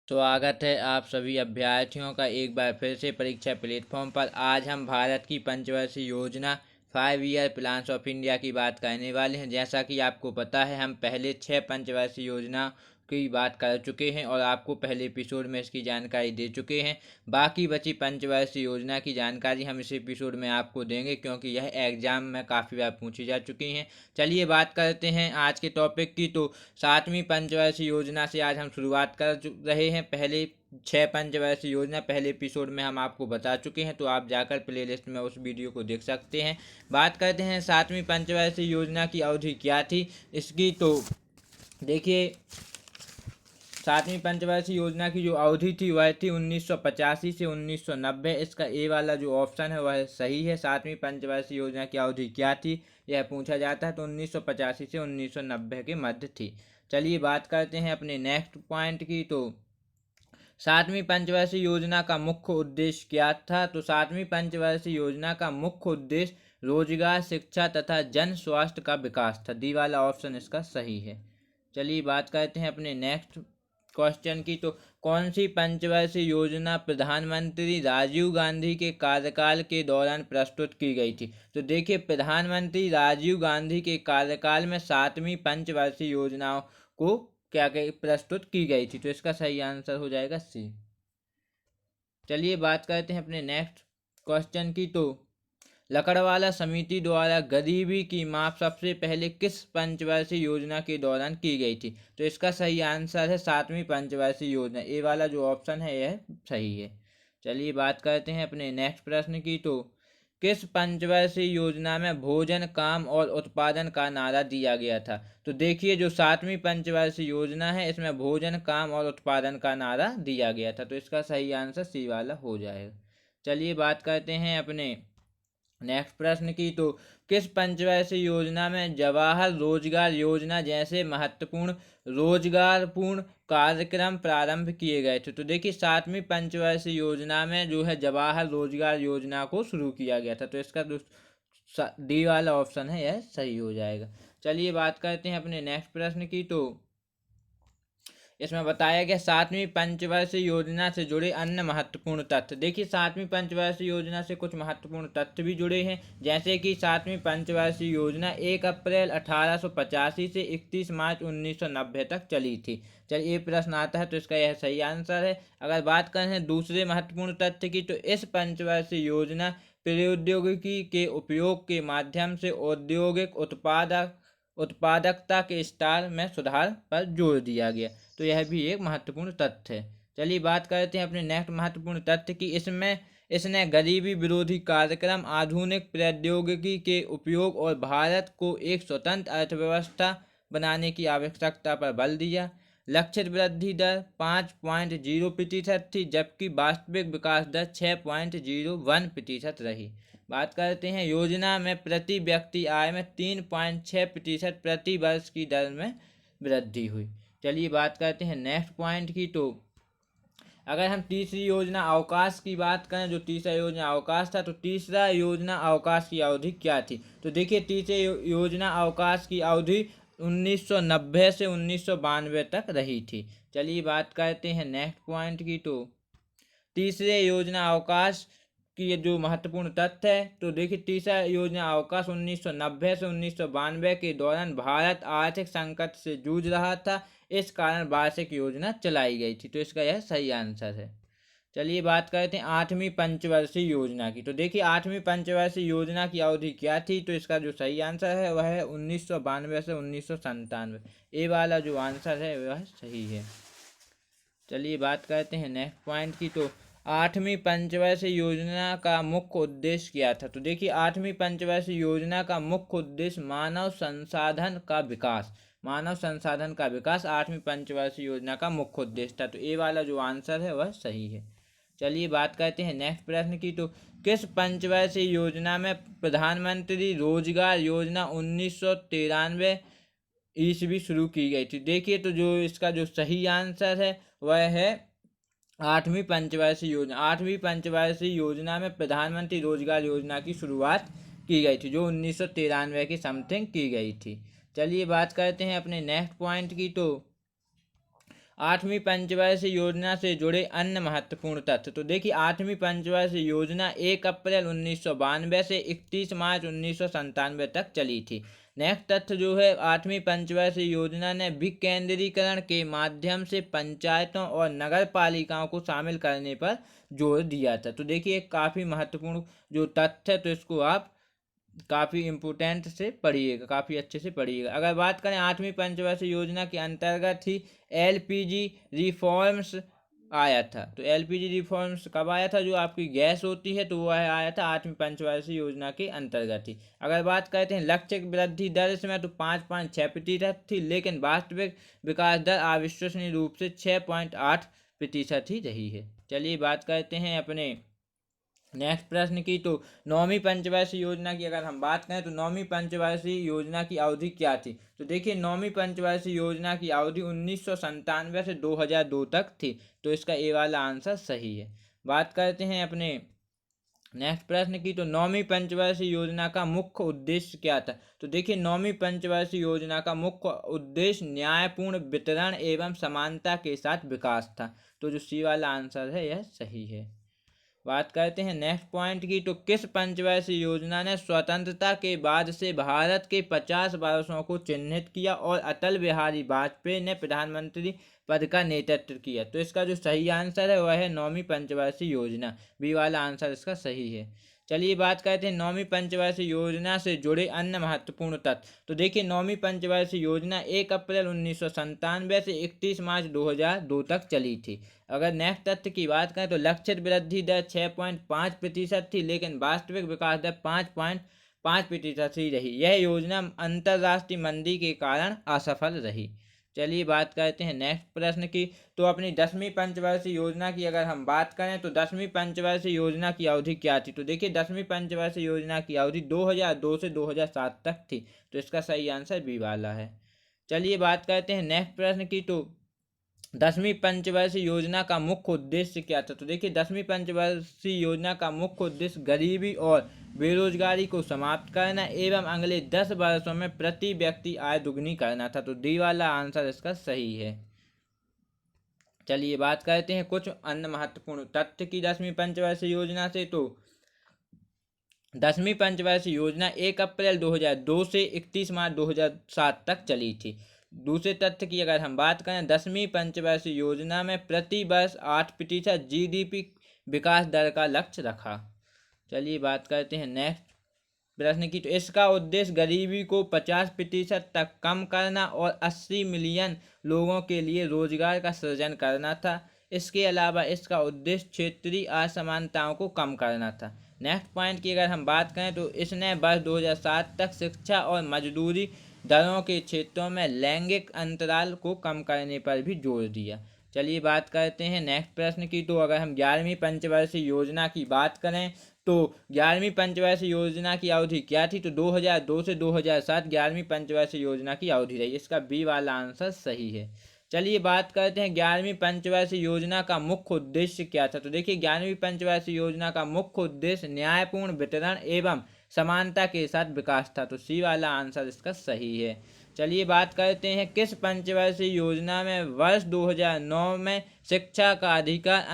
स्वागत है आप सभी अभ्यर्थियों का एक बार फिर से परीक्षा प्लेटफॉर्म पर। आज हम भारत की पंचवर्षीय योजना 5 ईयर प्लान्स ऑफ इंडिया की बात करने वाले हैं। जैसा कि आपको पता है, हम पहले 6 पंचवर्षीय योजना की बात कर चुके हैं और आपको पहले एपिसोड में इसकी जानकारी दे चुके हैं। बाकी बची पंचवर्षीय योजना की जानकारी हम इस एपिसोड में आपको देंगे, क्योंकि यह एग्जाम में काफ़ी बार पूछी जा चुकी हैं। चलिए बात करते हैं आज के टॉपिक की। तो 7वीं पंचवर्षीय योजना से आज हम शुरुआत कर रहे हैं। पहले 6 पंचवर्षीय योजना पहले एपिसोड में हम आपको बता चुके हैं, तो आप जाकर प्लेलिस्ट में उस वीडियो को देख सकते हैं। बात करते हैं 7वीं पंचवर्षीय योजना की अवधि क्या थी इसकी। तो देखिए, 7वीं पंचवर्षीय योजना की जो अवधि थी वह थी 1985 से 1990। इसका ए वाला जो ऑप्शन है वह सही है। 7वीं पंचवर्षीय योजना की अवधि क्या थी यह पूछा जाता है, तो 1985 से 1990 के मध्य थी। चलिए बात करते हैं अपने नेक्स्ट पॉइंट की। तो 7वीं पंचवर्षीय योजना का मुख्य उद्देश्य क्या था। तो 7वीं पंचवर्षीय योजना का मुख्य उद्देश्य रोजगार, शिक्षा तथा जन स्वास्थ्य का विकास था। डी वाला ऑप्शन इसका सही है। चलिए बात करते हैं अपने नेक्स्ट क्वेश्चन की। तो कौन सी पंचवर्षीय योजना प्रधानमंत्री राजीव गांधी के कार्यकाल के दौरान प्रस्तुत की गई थी। तो देखिए, प्रधानमंत्री राजीव गांधी के कार्यकाल में 7वीं पंचवर्षीय योजनाओं को क्या प्रस्तुत की गई थी। तो इसका सही आंसर हो जाएगा सी। चलिए बात करते हैं अपने नेक्स्ट क्वेश्चन की। तो लकड़वाला समिति द्वारा गरीबी की माप सबसे पहले किस पंचवर्षीय योजना के दौरान की गई थी। तो इसका सही आंसर है 7वीं पंचवर्षीय योजना। ए वाला जो ऑप्शन है यह सही है। चलिए बात करते हैं अपने नेक्स्ट प्रश्न की। तो किस पंचवर्षीय योजना में भोजन, काम और उत्पादन का नारा दिया गया था। तो देखिए, जो 7वीं पंचवर्षीय योजना है इसमें भोजन, काम और उत्पादन का नारा दिया गया था। तो इसका सही आंसर सी वाला हो जाएगा। चलिए बात करते हैं अपने नेक्स्ट प्रश्न की। तो किस पंचवर्षीय योजना में जवाहर रोजगार योजना जैसे महत्वपूर्ण रोजगारपूर्ण कार्यक्रम प्रारंभ किए गए थे। तो देखिए, 7वीं पंचवर्षीय योजना में जो है जवाहर रोजगार योजना को शुरू किया गया था। तो इसका डी वाला ऑप्शन है यह सही हो जाएगा। चलिए बात करते हैं अपने नेक्स्ट प्रश्न की। तो इसमें बताया गया 7वीं पंचवर्षीय योजना से जुड़े अन्य महत्वपूर्ण तथ्य। देखिए, 7वीं पंचवर्षीय योजना से कुछ महत्वपूर्ण तथ्य भी जुड़े हैं, जैसे कि 7वीं पंचवर्षीय योजना 1 अप्रैल 1885 से 31 मार्च 1990 तक चली थी। चलिए, ये प्रश्न आता है तो इसका यह सही आंसर है। अगर बात करें दूसरे महत्वपूर्ण तथ्य की, तो इस पंचवर्षीय योजना प्रौद्योगिकी के उपयोग के माध्यम से औद्योगिक उत्पादकता के स्तर में सुधार पर जोर दिया गया। तो यह भी एक महत्वपूर्ण तथ्य है। चलिए बात करते हैं अपने नेक्स्ट महत्वपूर्ण तथ्य की। इसने गरीबी विरोधी कार्यक्रम, आधुनिक प्रौद्योगिकी के उपयोग और भारत को एक स्वतंत्र अर्थव्यवस्था बनाने की आवश्यकता पर बल दिया। लक्षित वृद्धि दर 5.0% थी, जबकि वास्तविक विकास दर 6.01% रही। बात करते हैं योजना में प्रति व्यक्ति आय में 3.6% प्रति वर्ष की दर में वृद्धि हुई। चलिए बात करते हैं नेक्स्ट पॉइंट की। तो अगर हम तीसरी योजना अवकाश की बात करें, जो तीसरा योजना अवकाश था, तो तीसरा योजना अवकाश की अवधि क्या थी। तो देखिए, तीसरे योजना अवकाश की अवधि 1990 से 1992 तक रही थी। चलिए बात करते हैं नेक्स्ट पॉइंट की। तो तीसरे योजना अवकाश की जो महत्वपूर्ण तथ्य है, तो देखिए, तीसरा योजना अवकाश 1990 से 1992 के दौरान भारत आर्थिक संकट से जूझ रहा था। इस कारण वार्षिक योजना चलाई गई थी। तो इसका यह सही आंसर है। चलिए बात करते हैं 8वीं पंचवर्षीय योजना की। तो देखिए, 8वीं पंचवर्षीय योजना की अवधि क्या थी। तो इसका जो सही आंसर है वह है 1992 से 1997। ए वाला जो आंसर है वह सही है। चलिए बात करते हैं नेक्स्ट पॉइंट की। तो 8वीं पंचवर्षीय योजना का मुख्य उद्देश्य क्या था। तो देखिए, 8वीं पंचवर्षीय योजना का मुख्य उद्देश्य मानव संसाधन का विकास 8वीं पंचवर्षीय योजना का मुख्य उद्देश्य था। तो ए वाला जो आंसर है वह सही है। चलिए बात करते हैं नेक्स्ट प्रश्न की। तो किस पंचवर्षीय योजना में प्रधानमंत्री रोजगार योजना 1993 ईस्वी शुरू की गई थी। देखिए, तो जो इसका जो सही आंसर है वह है 8वीं पंचवर्षीय योजना। 8वीं पंचवर्षीय योजना में प्रधानमंत्री रोजगार योजना की शुरुआत की गई थी, जो 1993 की समथिंग की गई थी। चलिए बात करते हैं अपने नेक्स्ट पॉइंट की। तो आठवीं पंचवर्षीय योजना से जुड़े अन्य महत्वपूर्ण तथ्य। तो देखिए, आठवीं पंचवर्षीय योजना 1 अप्रैल 1992 से 31 मार्च 1997 तक चली थी। नेक्स्ट तथ्य जो है, आठवीं पंचवर्षीय योजना ने विकेंद्रीकरण के माध्यम से पंचायतों और नगर पालिकाओं को शामिल करने पर जोर दिया था। तो देखिए, काफ़ी महत्वपूर्ण जो तथ्य है, तो इसको आप काफ़ी इम्पोर्टेंट से पढ़िएगा, काफ़ी अच्छे से पढ़िएगा। अगर बात करें आठवीं पंचवर्षीय योजना के अंतर्गत ही एलपीजी रिफॉर्म्स आया था। तो एलपीजी रिफॉर्म्स कब आया था? जो आपकी गैस होती है, तो वह आया था आठवीं पंचवर्षीय योजना के अंतर्गत ही। अगर बात करते हैं लक्ष्य वृद्धि दर इसमें, तो 5.6% थी, लेकिन वास्तविक विकास दर अविश्वसनीय रूप से 6.8% ही रही है। चलिए बात करते हैं अपने नेक्स्ट प्रश्न की। तो नौवीं पंचवर्षीय योजना की अगर हम बात करें, तो नौवीं पंचवर्षीय योजना की अवधि क्या थी? तो देखिए, नौवीं पंचवर्षीय योजना की अवधि 1997 से 2002 तक थी। तो इसका ए वाला आंसर सही है। बात करते हैं अपने नेक्स्ट प्रश्न की। तो नौवीं पंचवर्षीय योजना का मुख्य उद्देश्य क्या था? तो देखिए, नौवीं पंचवर्षीय योजना का मुख्य उद्देश्य न्यायपूर्ण वितरण एवं समानता के साथ विकास था। तो जो सी वाला आंसर है, यह सही है। बात करते हैं नेक्स्ट पॉइंट की। तो किस पंचवर्षीय योजना ने स्वतंत्रता के बाद से भारत के 50 वर्षों को चिन्हित किया और अटल बिहारी वाजपेयी ने प्रधानमंत्री पद का नेतृत्व किया? तो इसका जो सही आंसर है, वह है नौवीं पंचवर्षीय योजना। बी वाला आंसर इसका सही है। चलिए बात करते हैं नौवीं पंचवर्षीय योजना से जुड़े अन्य महत्वपूर्ण तथ्य। तो देखिए, नौवीं पंचवर्षीय योजना 1 अप्रैल 1997 से 31 मार्च 2002 तक चली थी। अगर नेक्स्ट तथ्य की बात करें, तो लक्षित वृद्धि दर 6.5% थी, लेकिन वास्तविक विकास दर 5.5% ही रही। यह योजना अंतर्राष्ट्रीय मंदी के कारण असफल रही। चलिए बात करते हैं नेक्स्ट प्रश्न की। तो अपनी 10वीं पंचवर्षीय योजना की अगर हम बात करें, तो 10वीं पंचवर्षीय योजना की अवधि क्या थी? तो देखिए, 10वीं पंचवर्षीय योजना की अवधि 2002 से 2007 तक थी। तो इसका सही आंसर बी वाला है। चलिए बात करते हैं नेक्स्ट प्रश्न की। तो 10वीं पंचवर्षीय योजना का मुख्य उद्देश्य क्या था? तो देखिए, 10वीं पंचवर्षीय योजना का मुख्य उद्देश्य गरीबी और बेरोजगारी को समाप्त करना एवं अगले 10 वर्षों में प्रति व्यक्ति आय दुगनी करना था। तो डी वाला आंसर इसका सही है। चलिए बात करते हैं कुछ अन्य महत्वपूर्ण तथ्य की 10वीं पंचवर्षीय योजना से। तो 10वीं पंचवर्षीय योजना 1 अप्रैल 2002 से 31 मार्च 2007 तक चली थी। दूसरे तथ्य की अगर हम बात करें, 10वीं पंचवर्षीय योजना में प्रति वर्ष 8% जीडीपी विकास दर का लक्ष्य रखा। चलिए बात करते हैं नेक्स्ट प्रश्न की। तो इसका उद्देश्य गरीबी को 50% तक कम करना और 80 मिलियन लोगों के लिए रोजगार का सृजन करना था। इसके अलावा इसका उद्देश्य क्षेत्रीय असमानताओं को कम करना था। नेक्स्ट पॉइंट की अगर हम बात करें, तो इसने वर्ष 2007 तक शिक्षा और मजदूरी दरों के क्षेत्रों में लैंगिक अंतराल को कम करने पर भी जोर दिया। चलिए बात करते हैं नेक्स्ट प्रश्न की। तो अगर हम 11वीं पंचवर्षीय योजना की बात करें, तो 11वीं पंचवर्षीय योजना की अवधि क्या थी? तो 2002 से 2007 11वीं पंचवर्षीय योजना की अवधि रही। इसका बी वाला आंसर सही है। चलिए बात करते हैं 11वीं पंचवर्षीय योजना का मुख्य उद्देश्य क्या था? तो देखिए, 11वीं पंचवर्षीय योजना का मुख्य उद्देश्य न्यायपूर्ण वितरण एवं समानता के साथ विकास था। तो सी वाला आंसर इसका सही है। चलिए बात करते हैं किस पंचवर्षीय योजना में वर्ष 2009 में शिक्षा का अधिकार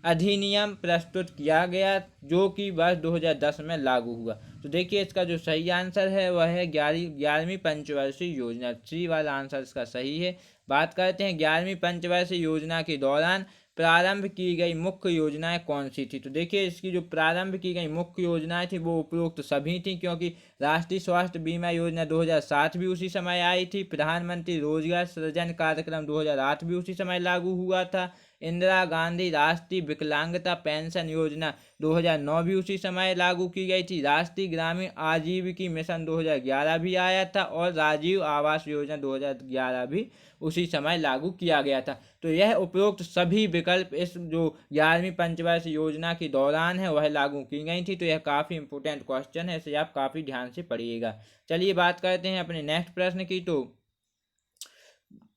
अधिनियम प्रस्तुत किया गया, जो कि वर्ष 2010 में लागू हुआ? तो देखिए, इसका जो सही आंसर है, वह है 11वीं पंचवर्षीय योजना। सी वाला आंसर इसका सही है। बात करते हैं 11वीं पंचवर्षीय योजना के दौरान प्रारंभ की गई मुख्य योजनाएं कौन सी थी? तो देखिए, इसकी जो प्रारंभ की गई मुख्य योजनाएं थी, वो उपरोक्त सभी थी, क्योंकि राष्ट्रीय स्वास्थ्य बीमा योजना 2007 भी उसी समय आई थी। प्रधानमंत्री रोजगार सृजन कार्यक्रम 2008 भी उसी समय लागू हुआ था। इंदिरा गांधी राष्ट्रीय विकलांगता पेंशन योजना 2009 भी उसी समय लागू की गई थी। राष्ट्रीय ग्रामीण आजीविका मिशन 2011 भी आया था, और राजीव आवास योजना 2011 भी उसी समय लागू किया गया था। तो यह उपरोक्त सभी विकल्प इस जो 11वीं पंचवर्षीय योजना के दौरान है, वह लागू की गई थी। तो यह काफ़ी इंपॉर्टेंट क्वेश्चन है, इसे आप काफ़ी ध्यान से पढ़िएगा। चलिए बात करते हैं अपने नेक्स्ट प्रश्न की। तो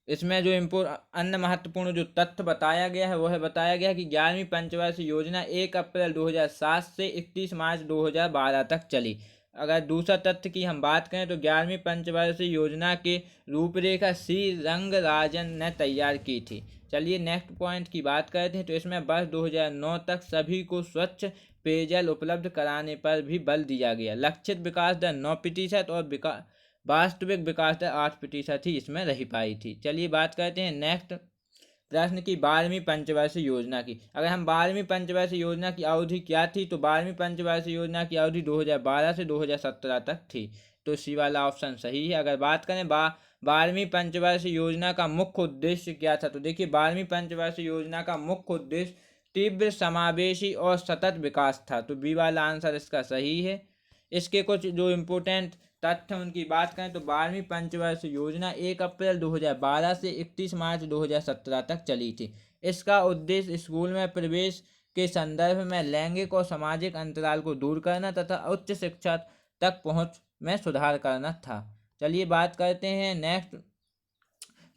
इसमें जो अन्य महत्वपूर्ण जो तथ्य बताया गया है, वह बताया गया कि 11वीं पंचवर्षीय योजना 1 अप्रैल 2007 से 31 मार्च 2012 तक चली। अगर दूसरा तथ्य की हम बात करें तो 11वीं पंचवर्षीय योजना के रूपरेखा सी रंगराजन ने तैयार की थी। चलिए नेक्स्ट पॉइंट की बात करते हैं। तो इसमें वर्ष 2009 तक सभी को स्वच्छ पेयजल उपलब्ध कराने पर भी बल दिया गया। लक्षित विकास दर 9% और वास्तविक विकास दर 8% ही इसमें रही पाई थी। चलिए बात करते हैं नेक्स्ट प्रश्न की 12वीं पंचवर्षीय योजना की। अगर हम 12वीं पंचवर्षीय योजना की अवधि क्या थी, तो 12वीं पंचवर्षीय योजना की अवधि 2012 से 2017 तक थी। तो सी वाला ऑप्शन सही है। अगर बात करें 12वीं पंचवर्षीय योजना का मुख्य उद्देश्य क्या था, तो देखिए 12वीं पंचवर्षीय योजना का मुख्य उद्देश्य तीव्र समावेशी और सतत विकास था। तो बी वाला आंसर इसका सही है। इसके कुछ जो इम्पोर्टेंट तथ्य उनकी बात करें तो 12वीं पंचवर्षीय योजना 1 अप्रैल 2012 से 31 मार्च 2017 तक चली थी। इसका उद्देश्य स्कूल में प्रवेश के संदर्भ में लैंगिक और सामाजिक अंतराल को दूर करना तथा उच्च शिक्षा तक पहुंच में सुधार करना था। चलिए बात करते हैं नेक्स्ट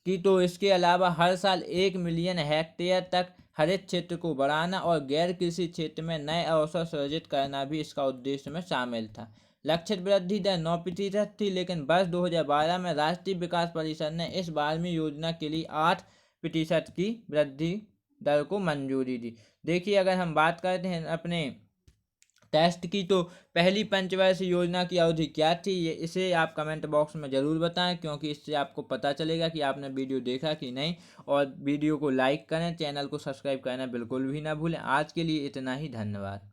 की। तो इसके अलावा हर साल 1 मिलियन हेक्टेयर तक हरित क्षेत्र को बढ़ाना और गैर कृषि क्षेत्र में नए अवसर सृजित करना भी इसका उद्देश्य में शामिल था। लक्षित वृद्धि दर 9% थी, लेकिन वर्ष 2012 में राष्ट्रीय विकास परिषद ने इस 12वीं योजना के लिए 8% की वृद्धि दर को मंजूरी दी। देखिए अगर हम बात करते हैं अपने टेस्ट की, तो पहली पंचवर्षीय योजना की अवधि क्या थी, इसे आप कमेंट बॉक्स में ज़रूर बताएं, क्योंकि इससे आपको पता चलेगा कि आपने वीडियो देखा कि नहीं। और वीडियो को लाइक करें, चैनल को सब्सक्राइब करना बिल्कुल भी ना भूलें। आज के लिए इतना ही, धन्यवाद।